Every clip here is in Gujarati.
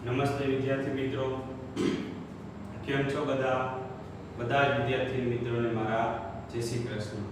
નમસ્તે વિદ્યાર્થી મિત્રો, કેમ છો બધા જ વિદ્યાર્થી મિત્રોને મારા જય શ્રી કૃષ્ણ।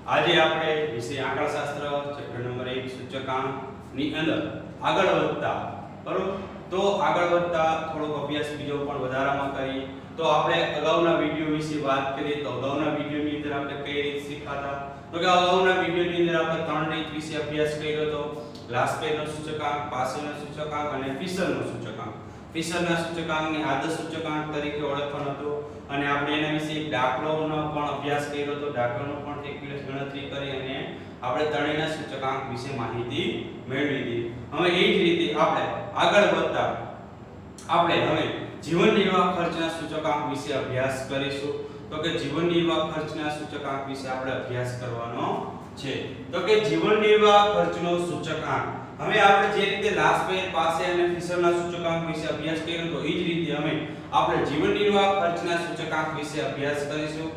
આજે આપણે વિષય આંકડાશાસ્ત્ર ચેપ્ટર નંબર 1 સૂચકાંકની અંદર આગળ વધતા બરોબર। તો આગળ વધતા થોડોક અભ્યાસ બીજો પણ વધારામાં કરી તો આપણે અગાઉના વિડિયો વિશે વાત કરીએ તો અગાઉના વિડિયોની અંદર આપણે કઈ રીતે શીખાતા તો કે અગાઉના વિડિયોની અંદર આપણે ત્રણ રીત વિશે અભ્યાસ કર્યો હતો। ગ્લાસપેરનો સૂચકાંક, પાસેલનો સૂચકાંક અને ફિશરનો સૂચકાંક। ફિશરના સૂચકાંકને આદર્શ સૂચકાંક તરીકે ઓળખવાનો હતો અને આપણે એના વિશે એક દાખલોનો પણ અભ્યાસ કર્યો હતો। દાખલાનો પણ કેલ્ક્યુલસ ગણતરી કરી અને આપણે ત્રણેયના સૂચકાંક વિશે માહિતી મેળવી હતી। હવે એ જ રીતે આપણે આગળ વધતા આપણે હવે જીવન નિર્વાહ ખર્ચના સૂચકાંક વિશે અભ્યાસ કરીશું। તો કે જીવન નિર્વાહ ખર્ચના સૂચકાંક વિશે આપણે અભ્યાસ કરવાનો છે। તો કે જીવન નિર્વાહ ખર્ચનો સૂચકાંક હવે આપણે જે રીતે લાસ્પેર, પાસે અને ફિશરના સૂચકાંક વિશે અભ્યાસ કર્યો તો એ જ રીતે અમે આપણે જીવન નિર્વાહ ખર્ચના સૂચકાંક વિશે અભ્યાસ કરીશું।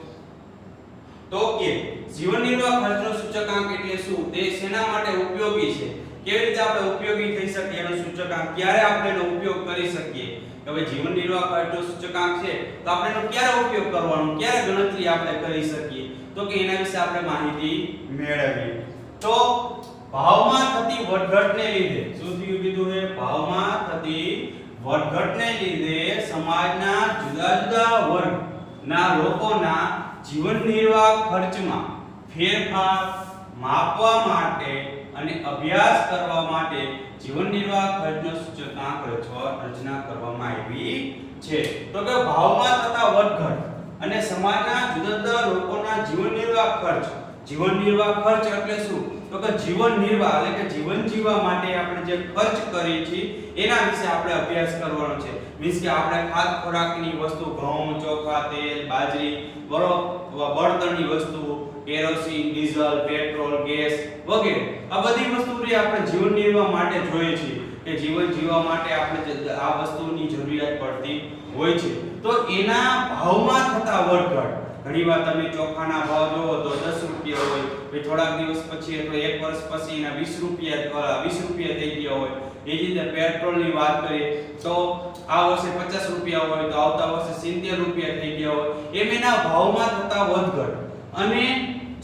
તો કે જીવન નિર્વાહ ખર્ચનો સૂચકાંક એટલે શું, તે શેના માટે ઉપયોગી છે, કેવી રીતે આપણે ઉપયોગી થઈ શકીએ, એનો સૂચકાંક ક્યારે આપણે એનો ઉપયોગ કરી શકીએ। હવે જીવન નિર્વાહ ખર્ચનો સૂચકાંક છે તો આપણે એનો ક્યારે ઉપયોગ કરવાનો, ક્યારે ગણતરી આપણે કરી શકીએ, તો કે એના વિશે આપણે માહિતી મેળવીએ। તો ભાવમાં થતી વધઘટને લીધે શું થયું કીધું છે, ભાવમાં થતી વધઘટને લીધે સમાજના જુદા જુદા વર્ગના લોકોના જીવન નિર્વાહ ખર્ચમાં ફેરફાર માપવા માટે અને અભ્યાસ કરવા માટે જીવન નિર્વાહ ખર્ચનો સૂચકાંક રચના કરવામાં આવી છે। તો કે ભાવમાં થતા વધઘટ અને સમાજના જુદા જુદા લોકોના જીવન નિર્વાહ ખર્ચ એટલે શું, તો કે જીવન નિર્વાહ એટલે કે જીવન જીવવા માટે આપણે જે ખર્ચ કરીએ છીએ એના વિશે આપણે અભ્યાસ કરવાનો છે। મીન્સ કે આપણે ખાદ્ય ખોરાકની વસ્તુ, ઘઉં, ચોખા, તેલ, બાજરી, બળતણની વસ્તુ, કેરોસીન, ડીઝલ, પેટ્રોલ, ગેસ વગેરે આ બધી વસ્તુ આપણે જીવન નિર્વાહ માટે જોઈએ છીએ કે જીવન જીવવા માટે આપણે આ વસ્તુની જરૂરિયાત પડતી હોય છે। તો એના ભાવમાં થતા વધઘટ, ઘણીવાર તમે ચોખાના ભાવ જોવો તો 10 રૂપિયા હોય, પછી થોડાક દિવસ પછી અથવા એક વર્ષ પછી એના 20 રૂપિયા થઈ ગયા હોય। એ જ રીતે પેટ્રોલની વાત કરીએ તો આ વર્ષે 50 રૂપિયા હોય તો આવતા વર્ષે 70 રૂપિયા થઈ ગયા હોય। એમ એના ભાવમાં થતા વધઘટ અને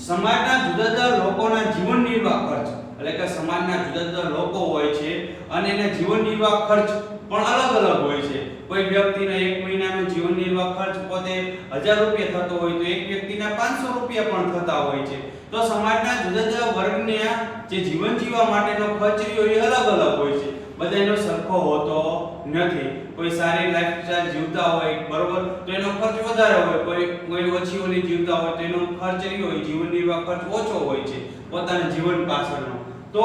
સમાજના જુદા જુદા લોકોના જીવન નિર્વાહ ખર્ચ એટલે કે સમાજના જુદા જુદા લોકો હોય છે અને એના જીવન નિર્વાહ ખર્ચ પણ અલગ અલગ હોય છે। કોઈ વ્યક્તિનો એક મહિનાનો જીવન નિર્વાહ ખર્ચ પોતે 1000 રૂપિયા થતો હોય તો એક વ્યક્તિના 500 રૂપિયા પણ થતા હોય છે। તો સમાજના જુદા જુદા વર્ગના જે જીવન જીવવા માટેનો ખર્ચ રહ્યો એ અલગ અલગ હોય છે, બધાનો સરખો હોતો નથી। કોઈ સારી લાઈફસ્ટાઈલ જીવતા હોય બરોબર તો એનો ખર્ચ વધારે હોય, કોઈ ઓછી ઓલી જીવતા હોય તો એનો ખર્ચ રહ્યો હોય જીવન નિર્વાહ ખર્ચ ઓછો હોય છે પોતાના જીવન પાછળનો। તો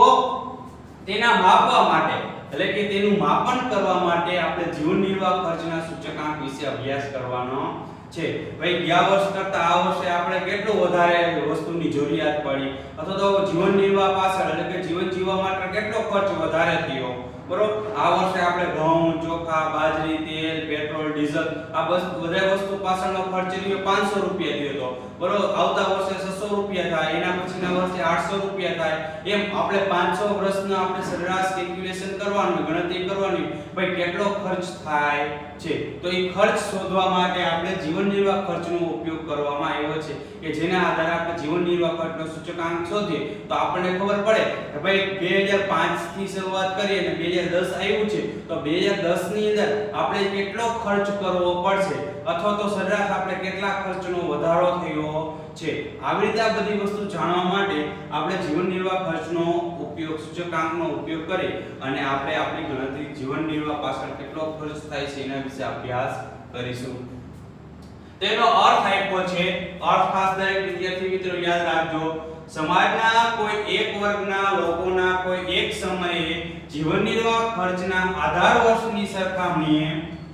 તેના માપવા માટે એટલે કે તેનું માપન કરવા માટે આપણે જીવન નિર્વાહ ખર્ચના સૂચકાંક વિશે અભ્યાસ કરવાનો છે। ભાઈ ગયા વર્ષ કરતા આ વર્ષે આપણે કેટલું વધારે વસ્તુની જરૂરિયાત પડી અથવા તો જીવન નિર્વાહ પાછળ એટલે કે જીવન જીવવા માટે કેટલો ખર્ચ વધારે થયો બરોબર। આ વર્ષે આપણે ઘઉં, ચોખા, બાજરી, તેલ, પેટ્રોલ, ડીઝલ આ બધા વસ્તુ પાછળનો ખર્ચ રહ્યો 500 રૂપિયા થયો તો બરોબર। આવતા વર્ષે 600 રૂપિયા થાય, એના પછીના વર્ષે 800 રૂપિયા થાય, એમ આપણે 500 વર્ષના આપણે સરેરાશ કેલ્ક્યુલેશન કરવાનું, ગણતરી કરવાની ભાઈ કેટલો ખર્ચ થાય છે। તો એ ખર્ચ શોધવા માટે આપણે જીવન નિર્વાહ ખર્ચનો ઉપયોગ કરવામાં આવ્યો છે કે જેના આધારે આપણે જીવન નિર્વાહ ખર્ચનો સૂચકાંક શોધીએ તો આપણને ખબર પડે કે ભાઈ 2005 થી શરૂઆત કરીએ અને 2010 આવ્યું છે તો 2010 ની અંદર આપણે કેટલો ખર્ચ કરવો પડશે અથવા તો સરેરાશ આપણે કેટલા ખર્ચનો વધારો થયો છે। આવી રીતે આ બધી વસ્તુ જાણવા માટે આપણે જીવન નિર્વાહ ખર્ચનો ઉપયોગ, સૂચકાંકનો ઉપયોગ કરી અને આપણે આપણી ગણતરી જીવન નિર્વાહ પાછળ કેટલો ખર્ચ થાય છે એના વિશે અભ્યાસ કરીશું। તેનો અર્થ આપ્યો છે, અર્થ ખાસ દરેક વિદ્યાર્થી મિત્રો યાદ રાખજો। સમાજના કોઈ એક વર્ગના લોકોના કોઈ એક સમયે જીવન નિર્વાહ ખર્ચના આધાર વર્ષની સરખામણીએ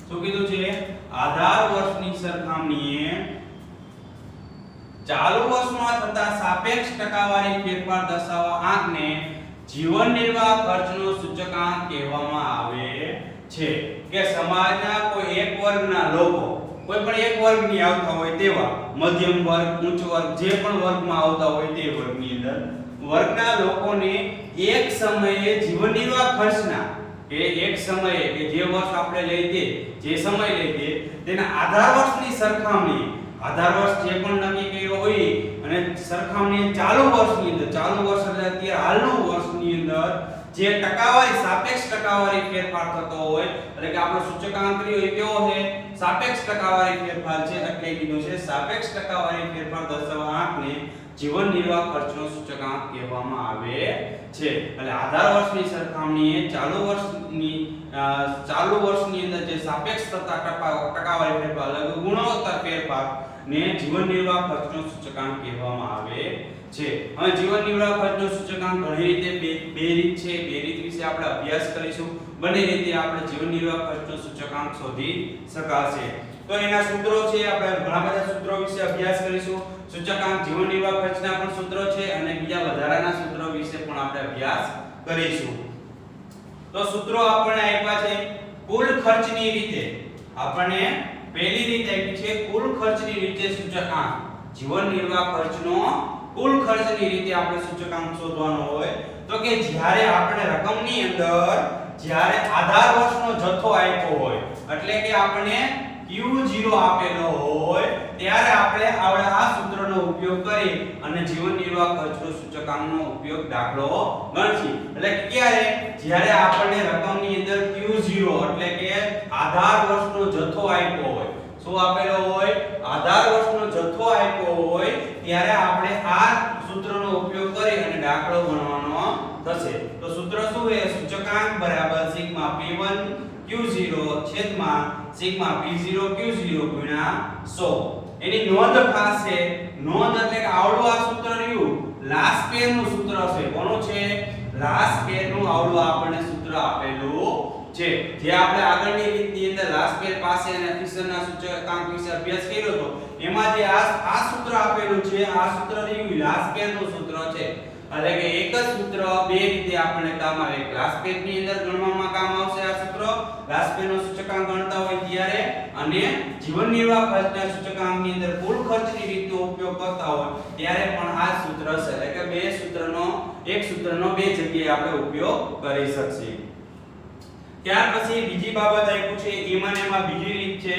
શું કીધું છે, આધાર વર્ષની સરખામણીએ ચાલુ વર્ષમાં થતા સાપેક્ષ ટકાવારી ફેરફાર દર્શાવવા આંકને જીવન નિર્વાહ ખર્ચનો સૂચકાંક કહેવામાં આવે છે। કે સમાજના કોઈ એક વર્ગના લોકો કોઈ પણ એક વર્ગની આવતા હોય તેવા મધ્યમ વર્ગ, ઉચ્ચ વર્ગ જે પણ વર્ગમાં આવતા હોય તે વર્ગની અંદર વર્ગના લોકોને એક સમયે જીવન નિર્વાહ ખર્ચના કે એક સમયે કે જે વર્ષ આપણે લઈ દે, જે સમય લઈ દે તેના આધાર વર્ષની સરખામણી, આધાર વર્ષ જે પણ નક્કી કર્યો હોય અને સરખામણી ચાલુ વર્ષની અંદર, ચાલુ વર્ષ એટલે અત્યારે હાલનું વર્ષની અંદર જે ટકાવારી સાપેક્ષ ટકાવારી ફેરફાર થતો હોય, એટલે કે આપણો સૂચકાંક રહ્યો એ કેવો છે? સાપેક્ષ ટકાવારી ફેરફાર છે, એટલે કીધું છે સાપેક્ષ ટકાવારી ફેરફાર દર્શાવવા આંકને જીવન નિર્વાહ ખર્ચનો સૂચકાંક કહેવામાં આવે છે. એટલે આધાર વર્ષની સરખામણીએ ચાલુ વર્ષની અંદર જે સાપેક્ષ થતા ટકાવારી ફેરફાર એટલે ગુણોત્તર ફેરફાર ને જીવન નિર્વાહ ખર્ચનો સૂચકાંક કહેવામાં આવે છે. હવે જીવન નિર્વાહ ખર્ચનો સૂચકાંક ઘણી રીતે બે રીત છે, બે રીત વિશે આપણે અભ્યાસ કરીશું. બંને રીતે આપણે જીવન નિર્વાહ ખર્ચનો સૂચકાંક શોધી શકાશે. તો એના સૂત્રો છે, આપણે ઘણા બધા સૂત્રો વિશે અભ્યાસ કરીશું. સૂચકાંક જીવન નિર્વાહ ખર્ચના પણ સૂત્રો છે અને બીજા વધારાના સૂત્રો વિશે પણ આપણે અભ્યાસ કરીશું. તો સૂત્રો આપણને આપ્યા છે કુલ ખર્ચની રીતે. આપણને પહેલી રીત આપી છે કુલ ખર્ચની રીતે સૂચકાંક. જીવન નિર્વાહ ખર્ચનો કુલ ખર્ચની રીતે આપણે સૂચકાંક શોધવાનો હોય તો કે જ્યારે આપણે રકમની અંદર જ્યારે આધાર વર્ષનો જથ્થો આપ્યો હોય, એટલે કે આપણે Q0 આપેલો હોય ત્યારે આપણે આ સૂત્રનો ઉપયોગ કરી અને જીવન નિર્વાહ ખર્ચનો સૂચકાંકનો ઉપયોગ દાખલો ગણશી. એટલે કે ક્યારે? જ્યારે આપણને રકમની અંદર Q0 એટલે કે આધાર વર્ષનો જથ્થો આપ્યો હોય. શું આપેલો હોય? આધાર વર્ષનો જથ્થો આપ્યો હોય ત્યારે આપણે આ સૂત્રનો ઉપયોગ કરી અને દાખલો ગણવાનો થશે. તો સૂત્ર શું છે? સૂચકાંક બરાબર સિગ્મા P1 Q0 છેદમાં સિગ્મા P0 Q0 ગુણ્યા 100. એની નોંધ ખાસ છે. નોંધ એટલે કે આવડું આ સૂત્ર રહ્યું લાસ્ટ પેર નું સૂત્ર છે. કોનું છે? લાસ્ટ પેર નું આવડું આપણને સૂત્ર આપેલું છે. જે આપણે આગળની રીતની અંદર લાસ્ટ પેર પાસે અને ફિશરના સૂચકાંક વિશે અભ્યાસ કર્યો હતો એમાં જે આ સૂત્ર આપેલું છે, આ સૂત્ર રહ્યું લાસ્ટ પેર નું સૂત્ર છે. એટલે કે એક જ સૂત્ર બે રીતે આપણને કામ આવે. લાસ્ટ પેર ની અંદર ગણવામાં કામ આવશે આ સૂત્ર, લાસ્ટ પેર નો સૂચકાંક ગણતા હોય ત્યારે, અને જીવન નિર્વાહ ખર્ચના સૂચકાંકની અંદર કુલ ખર્ચની રીતનો ઉપયોગ કરતા હોય ત્યારે પણ આ સૂત્ર છે. એટલે કે બે સૂત્રનો એક સૂત્રનો બે જગ્યાએ આપણે ઉપયોગ કરી શકીએ. ત્યાર પછી બીજી બાબત આપ્યું છે એમાં બીજી રીત છે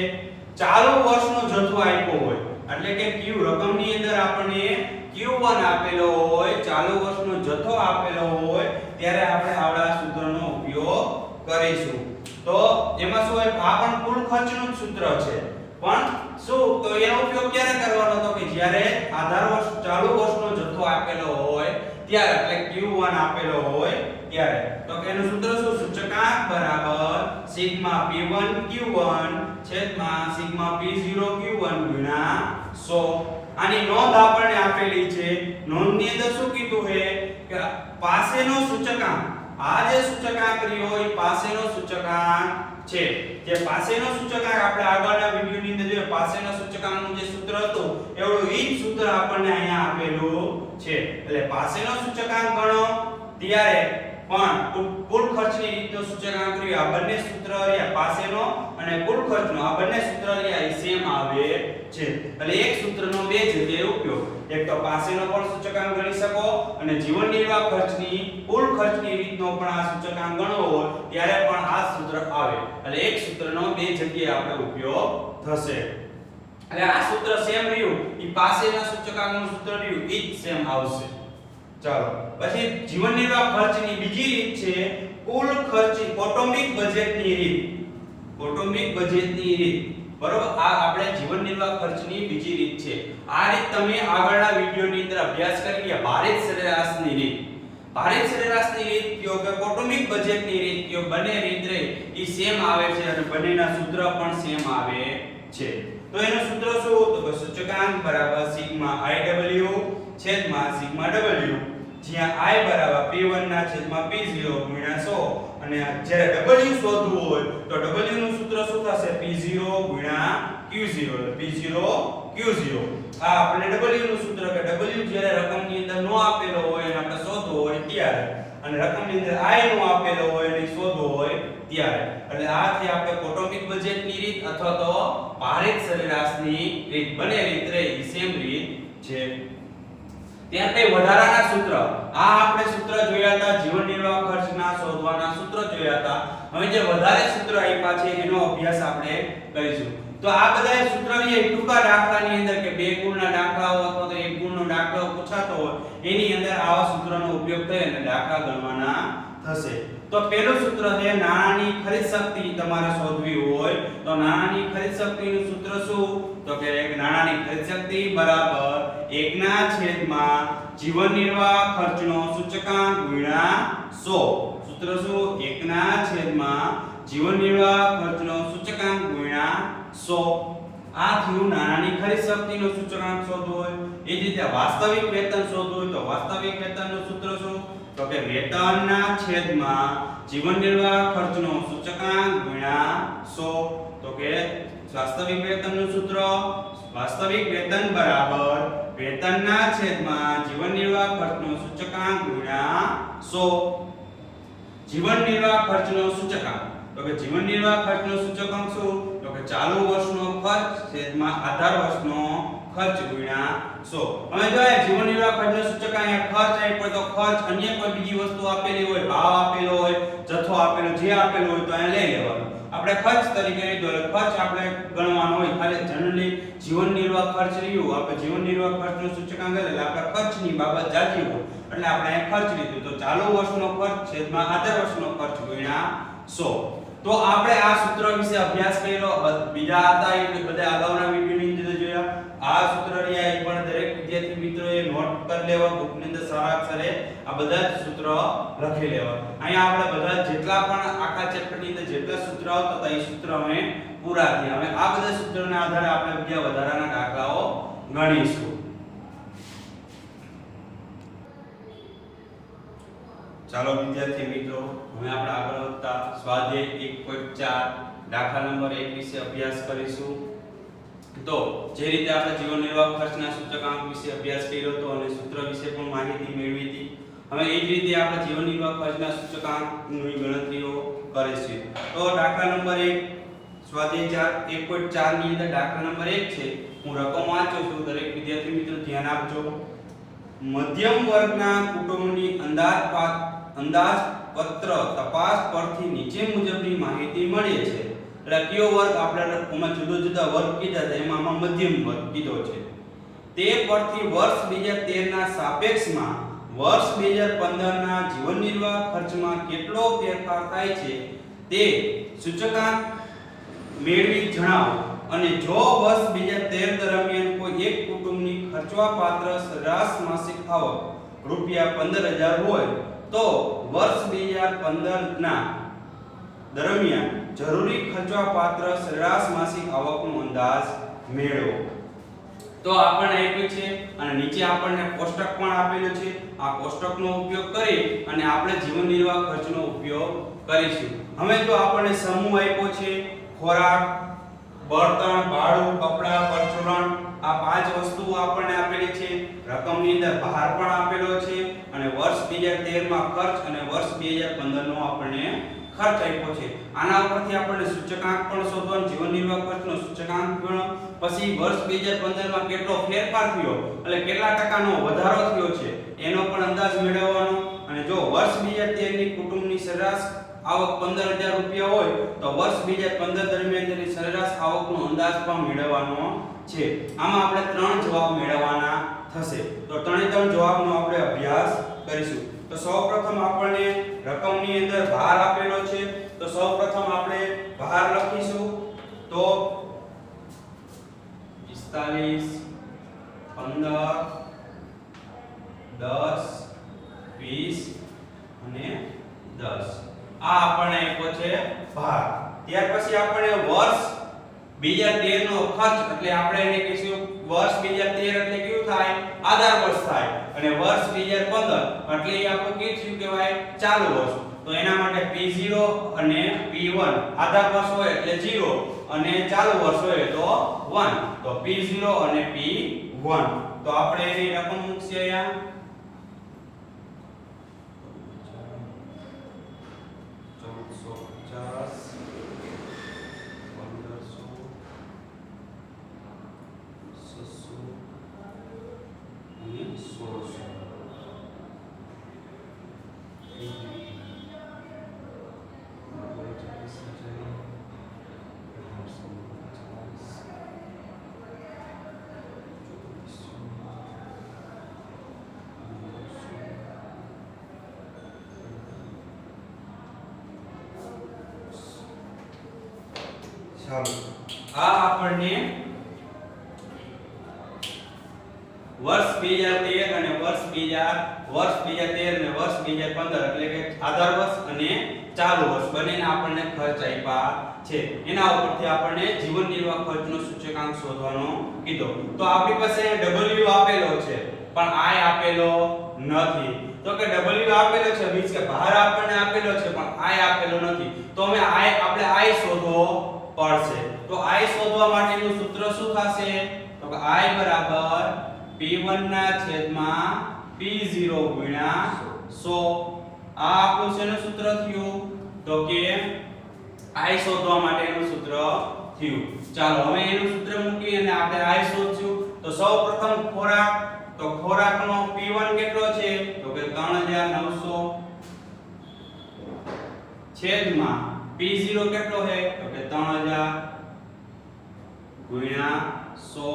ચાલુ વર્ષનો જથ્થો આપ્યો હોય, એટલે કે Q રકમની અંદર આપણને Q1 આપેલો હોય, ચાલુ વર્ષનો જથ્થો આપેલો હોય ત્યારે આપણે આવડા સૂત્રનો ઉપયોગ કરીશું. તો એમાં શું હોય? આ પણ કુલ ખર્ચનું જ સૂત્ર છે, પણ શું તો એનો ઉપયોગ ક્યારે કરવાનો? તો કે જ્યારે આધાર વર્ષ ચાલુ વર્ષનો જથ્થો આપેલો હોય ત્યારે, એટલે Q1 આપેલો હોય ત્યારે. તો કે એનું સૂત્ર શું? સૂચકાંક બરાબર સિગ્મા P1 Q1 છેદમાં સિગ્મા P0 Q1 ગુણ્યા 100. આની નોંધ આપણને આપેલી છે. નોંધની અંદર શું કીધું છે કે પાસેનો સૂચકાંક, આ જે સૂચકાંક રહ્યો એ પાસેનો સૂચકાંક છે. જે પાસેનો સૂચકાંક આપણે આગળના વિડિયોની અંદર જોયું, પાસેનો સૂચકાંકનું જે સૂત્ર હતું એવું ઈ જ સૂત્ર આપણને અહીંયા આપેલું છે. એટલે પાસેનો સૂચકાંક ગણો ત્યારે પણ કુલ ખર્ચની રીતનો સૂચકાંક રહ્યો, આ બંને સૂત્ર રહ્યા પાસેનો અને કુલ ખર્ચનો, આ બંને સૂત્ર રહ્યા એ સેમ આવે છે. એટલે એક સૂત્રનો બે જગ્યાએ ઉપયોગ. એક તો પાસેનો પણ સૂચકાંક ગણી શકો અને જીવન નિર્વાહ ખર્ચની કુલ ખર્ચની રીતનો પણ આ સૂચકાંક ગણવો હોય ત્યારે પણ આ સૂત્ર આવે. એટલે એક સૂત્રનો બે જગ્યાએ આપણે ઉપયોગ થશે. એટલે આ સૂત્ર સેમ રહ્યું, ઈ પાસેના સૂચકાંકનું સૂત્ર રહ્યું ઈ જ સેમ આવશે. ચાલો પછી જીવન નિર્વાહ ખર્ચની બીજી રીત છે કુલ ખર્ચ કૌટુંબિક બજેટની રીત. કૌટુંબિક બજેટની રીત, બરોબર? આ આપણે જીવન નિર્વાહ ખર્ચની બીજી રીત છે. આ રીત તમે આગળના વિડિયોની અંદર અભ્યાસ કરી ગયા. ભારિત સરેરાશની રીત, ભારિત સરેરાશની રીત કયો કે કૌટુંબિક બજેટની રીત કયો, બંને રીત રે ઈ સેમ આવે છે અને બંનેના સૂત્ર પણ સેમ આવે છે. તો એનું સૂત્ર શું? તો કે સૂચકાંક બરાબર સિગ્મા IW છેદમાં સિગ્મા W, જ્યાં I બરાબર P1 ના છેદમાં P0 ગુણ્યા 100 અને જ્યારે W શોધવું હોય તો W નું સૂત્ર શું થશે? P0 ગુણ્યા Q0. P0 Q0 આ આપણે W નું સૂત્ર કે W જ્યારે રકમની અંદર નો આપેલો હોય અને આપણે શોધવો હોય ત્યારે, અને રકમની અંદર I નો આપેલો હોય અને શોધવો હોય ત્યારે. એટલે આ થી આપણે કૌટુંબિક બજેટની રીત અથવા તો ભારિત સરેરાશની રીત, બંને રીત રે સેમ રીત છે. ત્યાં કઈ વધારાના સૂત્ર, આ આપણે સૂત્ર જોયા હતા જીવન નિર્વાહ ખર્ચના શોધવાના સૂત્ર જોયા હતા. હવે જે વધારે સૂત્ર આપ્યા છે એનો અભ્યાસ આપણે કરીશું. તો આ બધા સૂત્રની ટૂંકા દાખલાની અંદર કે બે ગુણના દાખલાઓ અથવા તો એક ગુણનો દાખલો પૂછાતો હોય એની અંદર આવા સૂત્રનો ઉપયોગ થઈ અને દાખલા ગણવાના થશે. તો પહેલું સૂત્ર છે નાણાંની ખરીદ શક્તિ તમારે શોધવી હોય તો નાણાંની ખરીદ શક્તિનું સૂત્ર શું? તો કે નાણાંની ખરીદ શક્તિ બરાબર 1 ના છેદમાં જીવન નિર્વાહ ખર્ચનો સૂચકાંક ગુણ્યા 100. સૂત્ર શું? 1 ના છેદમાં જીવન નિર્વાહ ખર્ચનો સૂચકાંક ગુણ્યા 100. આ થયું નાણાંની ખરીદ શક્તિનો સૂચકાંક શોધવો હોય. એ જ રીતે વાસ્તવિક વેતન શોધવું હોય તો વાસ્તવિક વેતનનું સૂત્ર શું? તો કે વેતનના છેદમાં જીવન નિર્વાહ ખર્ચનો સૂચકાંક ગુણ્યા 100. તો કે વાસ્તવિક વેતનનું સૂત્ર વાસ્તવિક વેતન બરાબર વેતનના છેદમાં જીવન નિર્વાહ ખર્ચનો સૂચકાંક ગુણ્યા 100. જીવન નિર્વાહ ખર્ચનો સૂચકાંક તો કે જીવન નિર્વાહ ખર્ચનો સૂચકાંક શું? તો કે ચાલુ વર્ષનો ખર્ચ છેદમાં આધાર વર્ષનો ખર્ચ ગુણ્યા 100. હવે જો આ જીવન નિર્વાહ ખર્ચનો સૂચકાંક અહીંયા ખર્ચ આપ્યો તો ખર્ચ અન્ય કોઈ બીજી વસ્તુ આપેલી હોય, ભાવ આપેલો હોય, જથ્થો આપેલો, જે આપેલું હોય તો અહીંયા લઈ લેવાનું. આપણે ખર્ચ તરીકે લીધો એટલે ખર્ચ આપણે ગણવાનો હોય. ખાલી જનરલી જીવન નિર્વાહ ખર્ચ રહ્યું આપણે જીવન નિર્વાહ ખર્ચનો સૂચકાંક એટલે આપણે ખર્ચની બાબત જાજી હોય એટલે આપણે અહીંયા ખર્ચ લીધું. તો ચાલુ વર્ષનો ખર્ચ છેદમાં આધાર વર્ષનો ખર્ચ ગુણ્યા 100. તો આપણે આ સૂત્ર વિશે અભ્યાસ કર્યો. બીજા હતા એટલે બધા અગાઉના વિડિયોની અંદર જોયા. આ સૂત્ર રહ્યા એ પણ દરેક વિદ્યાર્થી મિત્રોએ નોટ કરી લેવા, બુકની અંદર સારા અક્ષરે આ બધા જ સૂત્ર લખી લેવા. અહીંયા આપણે બધા જેટલા પણ આખા ચેપ્ટરની અંદર જેટલા સૂત્ર આવતા હતા એ સૂત્ર અમે પૂરા થયા. હવે આ બધા સૂત્રોના આધારે આપણે બીજા વધારાના દાખલાઓ ગણીશું. ચાલો વિદ્યાર્થી મિત્રો હવે આપણે આગળ વધતા સ્વાધ્યાય 1.4 દાખલા નંબર 1 વિશે અભ્યાસ કરીશું. તો જે રીતે આપણે જીવન નિર્વાહ ખર્ચના સૂચકાંક વિશે અભ્યાસ કર્યો હતો અને સૂત્ર વિશે પણ માહિતી મેળવી હતી. હવે એ જ રીતે આપણે જીવન નિર્વાહ ખર્ચના સૂચકાંકની ગણતરીઓ કરીશું. તો દાખલા નંબર 1 સ્વાધ્યાય 1.4 ની અંદર દાખલા નંબર 1 છે. હું રકમ વાંચું છું, દરેક વિદ્યાર્થી મિત્રો ધ્યાન આપજો. મધ્યમ વર્ગના કુટુંબની અંદાજપત્ર તપાસ પરથી નીચે મુજબની માહિતી મળે છે. એટલે કયો વર્ગ આપણે ઓમાં જુદા જુદા વર્ગ કીધા છે એમાં મધ્યમ વર્ગ કીધો છે. તે પરથી વર્ષ 2013 ના સાપેક્ષમાં વર્ષ 2015 ના જીવન નિર્વાહ ખર્ચમાં કેટલો ફેરફાર થાય છે તે સૂચકાંક મેળવી જણાવો. અને જો વર્ષ 2013 દરમિયાન કોઈ એક કુટુંબની ખર્ચવા પાત્ર સરેરાશ માસિક આવક રૂપિયા 15000 હોય તો વર્ષ 2015 ના દરમિયાન જરૂરી ખર્ચવા પાત્ર સરેરાશ માસિક આવકનો અંદાજ મેળવો. તો આપણને આપ્યું છે અને નીચે આપણને કોષ્ટક પણ આપેલું છે. આ કોષ્ટકનો ઉપયોગ કરી અને આપણે જીવન નિર્વાહ ખર્ચનો ઉપયોગ કરીશું. હવે જો આપણને સમૂહ આપ્યો છે ખોરાક, બળતણ, ભાડું, કપડા, પરચુરણ આ પાંચ વસ્તુઓ આપણને આપેલી છે. રકમની અંદર ભાર પણ આપેલો છે અને વર્ષ 2013 માં ખર્ચ અને વર્ષ 2015 નો આપણને ખર્ચ આપ્યો છે. આના ઉપરથી આપણને સૂચકાંક પણ શોધવાનો, જીવન નિર્વાહ ખર્ચનો સૂચકાંક પણ, પછી વર્ષ 2015 માં કેટલો ફેરફાર થયો એટલે કેટલા ટકાનો વધારો થયો છે એનો પણ અંદાજ મેળવવાનો. અને જો વર્ષ 2013 ની કુટુંબની સરેરાશ આવક 15000 રૂપિયા હોય તો વર્ષ 2015 દરમિયાન તેની સરેરાશ આવકનો અંદાજ પણ મેળવવાનો છે. આમાં આપણે 3 જવાબ મેળવવાના થશે. તો 3 જવાબનો આપણે અભ્યાસ કરીશું. તો સૌપ્રથમ આપણને રકમની અંદર ભાર આપેલો છે. તો સૌપ્રથમ આપણે ભાર લખીશું. તો 45 15 10 20 અને 10 આ આપણને આપ્યો છે ભાર. ત્યાર પછી આપણે વર્ષ 2013 નો ખર્ચ એટલે આપણે એને કહીશું વર્ષ 2013 એટલે કેવું થાય? આધાર વર્ષ થાય. અને વર્ષ 2015 એટલે એ આપણું કયું કહેવાય? ચાલુ વર્ષ. તો એના માટે P0 અને P1 આધાર વર્ષ હોય એટલે 0 અને ચાલુ વર્ષ હોય તો 1. તો P0 અને P1. તો આપણે એની રકમ મૂકીએ અહીંયા 1450 1500 600 અને 1600. ચાલો આ આપણને વર્ષ 2013 અને વર્ષ 2013 અને વર્ષ 2015 એટલે કે આધાર વર્ષ અને ચાલુ વર્ષ બંનેના આપણને ખર્ચ આપ્યા છે. એના ઉપરથી આપણને જીવન નિર્વાહ ખર્ચનો સૂચકાંક શોધવાનો કીધો. તો આપણી પાસે W આપેલો છે પણ I આપેલો નથી. તો કે W આપેલો છે મીન્સ કે ભાર આપણને આપેલો છે પણ I આપેલો નથી. તો આપણે I શોધવો પડશે. તો I શોધવા માટેનું સૂત્ર શું થશે? તો કે I બરાબર P1 ના છેદમાં P0 ગુણ્યા 100. આ આપણું શેનું સૂત્ર થયું? તો કે I શોધવા માટેનું સૂત્ર થયું. ચાલો હવે એનું સૂત્ર મૂકી અને આપણે I શોધશું. તો સૌપ્રથમ ખોરાક, તો ખોરાકનો P1 કેટલો છે? તો કે 3900 છેદમાં P0 કેટલો છે? તો કે 3000 ગુણ્યા 100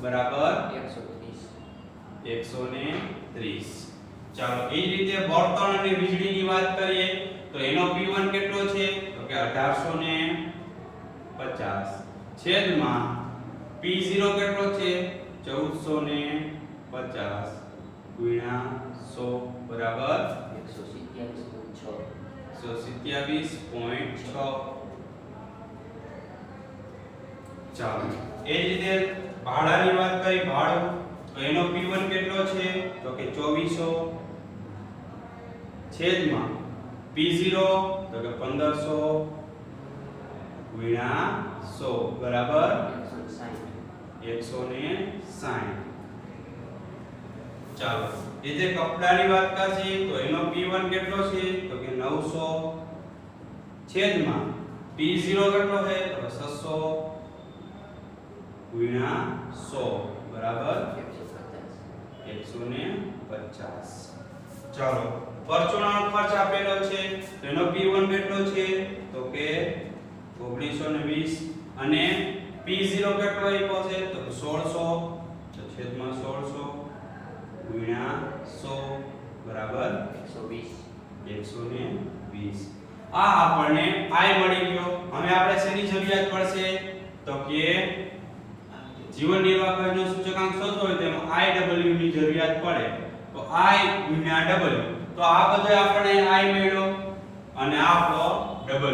બરાબર 130. ચાલો એ જ રીતે બળતણ અને વીજળીની વાત કરીએ તો એનો P1 કેટલો છે? તો કે 1850 છેદમાં P0 કેટલો છે? 1450 ગુણ્યા 100 બરાબર 127.6. ચાલો એ જ રીતે ભાડાની વાત કરી, ભાડું તો એનો P1 કેટલો છે? તો કે 2400 છેદમાં P0 તો કે 1500 ગુણ્યા 100 બરાબર 160. ચાલો એ જે કપડાની વાત કરીએ તો એનો P1 કેટલો છે? તો કે 900 છેદમાં P0 કેટલો છે? તો 600 ગુણ્યા 100 બરાબર 150. ચાલો પરચુરણનો ખર્ચ આપેલો છે તો એનો P1 કેટલો છે? તો કે 1920 અને P0 કેટલો આપ્યો છે? તો 1600 તો છેદમાં 1600 ગુણ્યા 100 બરાબર 120. આ આપણને I મળી ગયો. હવે આપણે શેની જરૂરિયાત પડશે? તો કે જીવન નિર્વાહ ખર્ચનો સૂચકાંક શોધવો હોય તો એમાં IW ની જરૂરિયાત પડે. તો I ગુણ્યા W. તો આ બધો આપણને I મળ્યો અને આ આપણો W.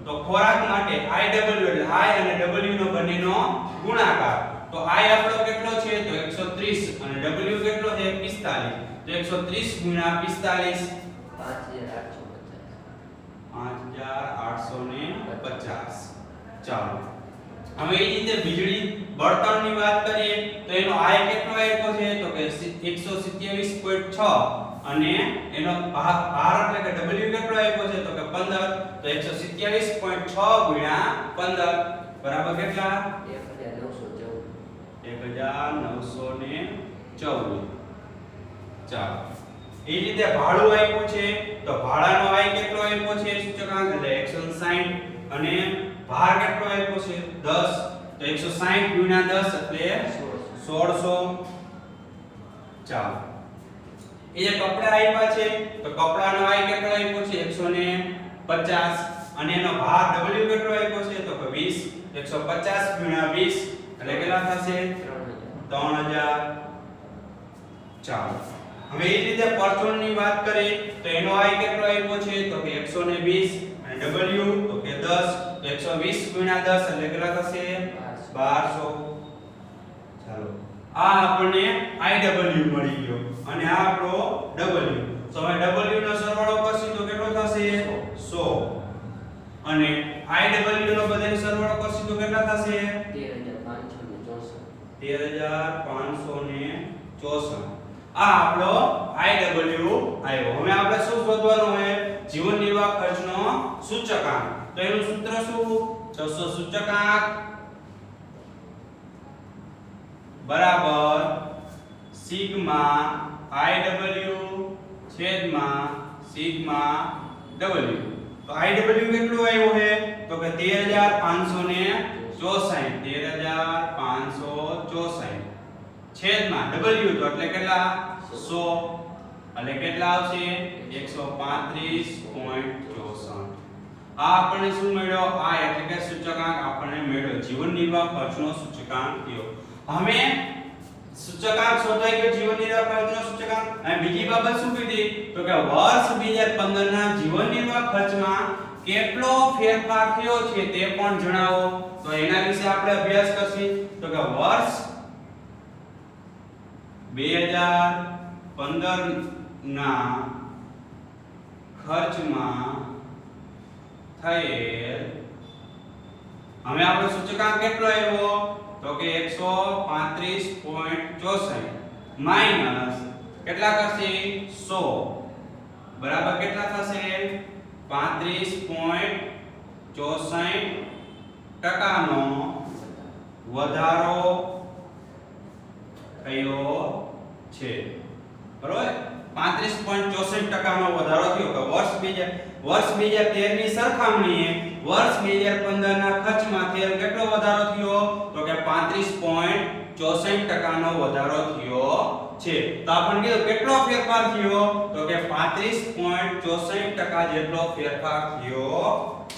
તો ખોરાક માટે IW એટલે I અને W નો બંનેનો ગુણાકાર. તો I આપણો કેટલો છે? તો 130 અને W કેટલો છે? 45. તો 130 ગુણ્યા 45 5850. ચાલો હવે એ રીતે વીજળી બળતણની વાત કરીએ તો એનો I કેટલો આપ્યો છે? તો કે 127.6 અને એનો ભાર એટલે કે W કેટલો આપ્યો છે? તો કે 15. તો 127.6 ગુણ્યા 15 બરાબર કેટલા? 1914. ચાલો એ રીતે ભાડું આપ્યું છે તો ભાડાનો I કેટલો આપ્યો છે? સૂચકાંક એટલે 160 અને ભાર કેટલો આપ્યો છે? 10. તો 160 ગુણ્યા 10 એટલે 1600. ચાલો એ જે કપડા આપ્યા છે તો કપડાનો I કેટલો આપ્યો છે? 150 અને એનો ભાર W કેટલો આપ્યો છે? તો કે 20. 150 ગુણ્યા 20 એટલે કેટલા થશે? 3000. ચાલો હવે એ રીતે પરચુરણની વાત કરીએ તો એનો I કેટલો આપ્યો છે? તો કે 120 અને W તો કે 10. તો 120 ગુણ્યા 10 એટલે કેટલા થશે? 1200. ચાલો આ આપણને IW મળી ગયો અને આ આપણો W. તો હવે W નો સરવાળો કરશું તો કેટલો થશે? 100 અને IW નો બધાનો સરવાળો કરશું તો કેટલા થશે? 13564. આ આપણો IW આવ્યો. હવે આપણે શું શોધવાનું હોય? જીવન નિર્વાહ ખર્ચનો સૂચકાંક. તો એનું સૂત્ર શું? તો સૂચકાંક બરાબર સિગ્મા IW છેદમાં સિગ્મા W. તો IW કેટલું આવ્યું છે? તો કે 13564 છેદમાં W તો એટલે કેટલા? 100 એટલે કેટલા આવશે? 135.64. આ આપણને શું મળ્યો? આ એટલે કે સૂચકાંક આપણને મળ્યો. જીવન નિર્વાહ ખર્ચનો સૂચકાંક કયો? હવે સૂચકાંક શોધાઈ ગયો જીવન નિર્વાહ ખર્ચનો સૂચકાંક. અને બીજી બાબત શું કીધી? તો કે વર્ષ 2015 ના જીવન નિર્વાહ ખર્ચમાં કેટલો ફેરફાર થયો છે તે પણ જણાવો. તો એના વિશે આપણે અભ્યાસ કરશું. તો કે વર્ષ 2015 ના ખર્ચમાં થયેલ, હવે આપણો સૂચકાંક કેટલો આવ્યો? તો કે 135.64 માઈનસ કેટલા કરશે? 100 બરાબર કેટલા થશે? 35.64% નો વધારો થયો છે. બરોબર? 35.64% નો વધારો થયો. કે વર્ષ 2013 ની સરખામણીએ વર્ષ 2015 ના ખર્ચમાં થયેલ કેટલો વધારો થયો? તો કે 35.64% નો વધારો થયો છે. તો આપણને કીધું કેટલો ફેરફાર થયો? તો કે 35.64% જેટલો ફેરફાર થયો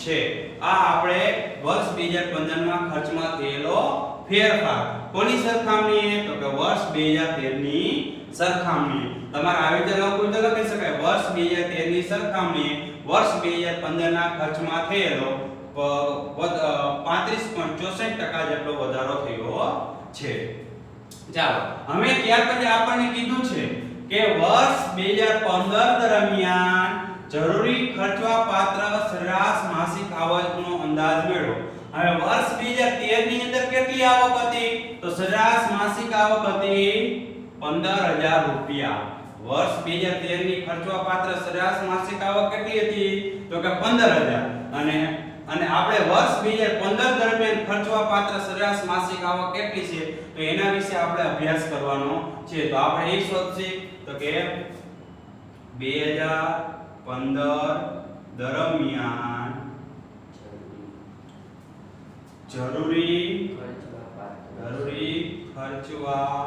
છે. આ આપણે વર્ષ 2015 માં ખર્ચમાં થયેલો ફેરફાર. કોની સરખામણીએ? તો કે વર્ષ 2013 ની સરખામણીએ. તમારે આવી રીતે લખવું તો લખી શકાય. વર્ષ 2013 ની સરખામણીએ વર્ષ 2015 ના ખર્ચમાં થયેલો 35.64% જેટલો વધારો થયો છે. ચાલો હવે ત્યાર પછી આપણને કીધું છે કે વર્ષ 2015 દરમિયાન જરૂરી ખર્ચવા પાત્ર સરેરાશ માસિક આવકનો અંદાજ મેળવો. હવે વર્ષ 2013 ની અંદર કેટલી આવક હતી? તો સરેરાશ માસિક આવક હતી 15000 રૂપિયા. વર્ષ 2013 ની ખર્ચવા પાત્ર સરેરાશ માસિક આવક કેટલી હતી? તો કે 15000. અને આપણે વર્ષ 2015 દરમિયાન ખર્ચવા પાત્ર સરેરાશ માસિક આવક કેટલી છે તો એના વિશે આપણે અભ્યાસ કરવાનો છે. તો આપણે એ શોધશે તો કે 2015 દરમિયાન જરૂરી ખર્ચવા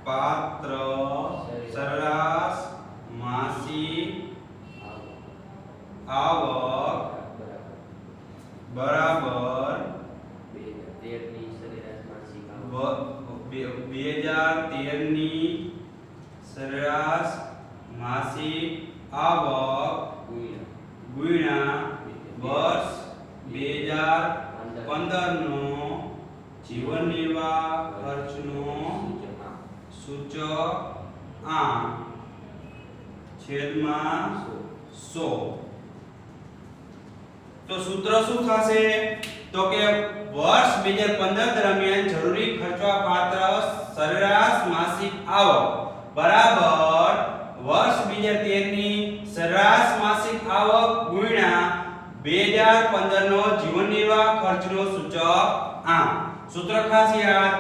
પાત્ર સરેરાશ માસિક આવક બરાબર 2013 ની સરેરાશ માસિક આવક ગુણ્યા વર્ષ 2015 નો જીવન નિર્વાહ ખર્ચનો સૂચકાંક છેદમાં 100. તો સૂત્ર શું થશે? તો કે વર્ષ 2015 દરમિયાન જરૂરી ખર્ચવા પાત્ર સરેરાશ માસિક આવક બરાબર વર્ષ 2013 ની સરેરાશ માસિક આવક ગુણ્યા 2015 નો જીવન નિર્વાહ ખર્ચનો સૂચકાંક. સૂત્ર ખાસ યાદ.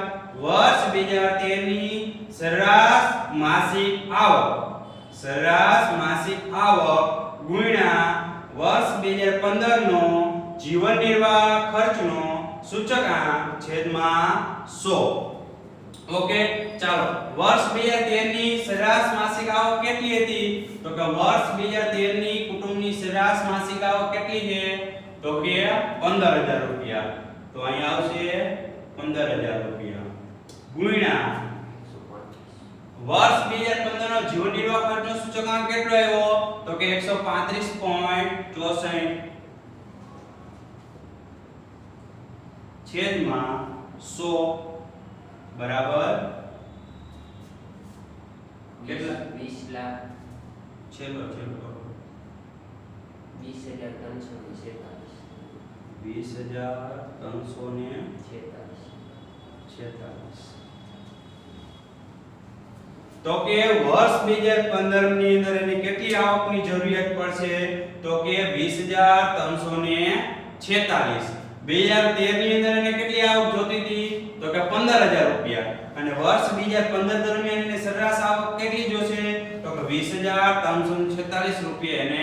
વર્ષ 2013 ની સરેરાશ માસિક આવક ગુણ્યા વર્ષ 2015 નો જીવન નિર્વાહ ખર્ચનો સૂચકાંક છેદમાં 100. ઓકે ચાલો વર્ષ 2013 ની સરેરાશ માસિક આવક કેટલી હતી? તો કે વર્ષ 2013 ની કુટુંબની સરેરાશ માસિક આવક કેટલી છે? તો કે 15000 રૂપિયા. તો અહીં આવશે 15000 રૂપિયા ગુણ્યા વર્ષ 2015 નો જીવન નિર્વાહ ખર્ચનો સૂચકાંક કેટલો આવ્યો? તો કે 135.64 છેદમાં 100 બરાબર કેટલા? 20 લાખ છેલ્લો 20346. તો કે વર્ષ 2015 ની અંદર એની કેટલી આવકની જરૂરિયાત પડશે? તો કે 20346. 2013 ની અંદર એને કેટલી આવક જોતી હતી? તો કે 15000 રૂપિયા. અને વર્ષ 2015 દરમિયાન એને સરેરાશ આવક કેટલી જોશે? તો કે 20346 રૂપિયા એને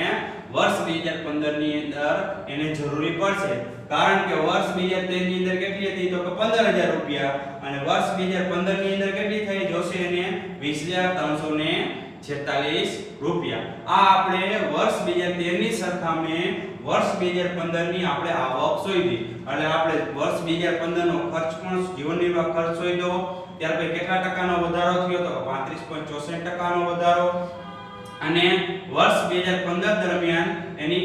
વર્ષ 2015 ની અંદર એને જરૂરી પડશે. કારણ કે વર્ષ 2013 ની અંદર કેટલી હતી? તો કે 15000 રૂપિયા. અને વર્ષ 2015 ની અંદર કેટલી થઈ જોશે એને? 20346. 46 રૂપિયા. આ આપણે વર્ષ 2013 ની સરખામણીએ વર્ષ 2015 ની આપણે આવક શોધી. એટલે આપણે વર્ષ 2015 નો ખર્ચ પણ જીવન નિર્વાહ ખર્ચ શોધ્યો. ત્યાર પછી કેટલા ટકાનો વધારો થયો તો 35.64% નો વધારો. અને વર્ષ 2015 દરમિયાન એની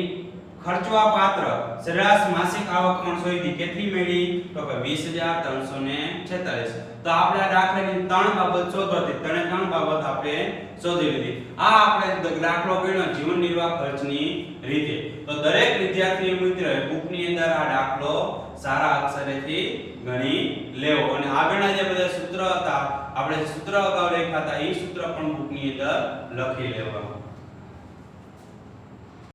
ખર્ચવા પાત્ર સરેરાશ માસિક આવક પણ શોધી. કેટલી મળી તો કે 20346. તો આપણે આ દાખલાની ત્રણ બાબત શોધવાની, ત્રણ બાબત આપણે શોધી લીધી. આ આપણે દાખલો ગણ્યો જીવન નિર્વાહ ખર્ચની રીતે. તો દરેક વિદ્યાર્થી મિત્રએ બુકની અંદર આ દાખલો સારા અક્ષરેથી ગણી લેવો. અને આગળના જે બધા સૂત્ર હતા, આપણે સૂત્ર અગાઉ લખ્યા હતા, એ સૂત્ર પણ બુકની અંદર લખી લેવા.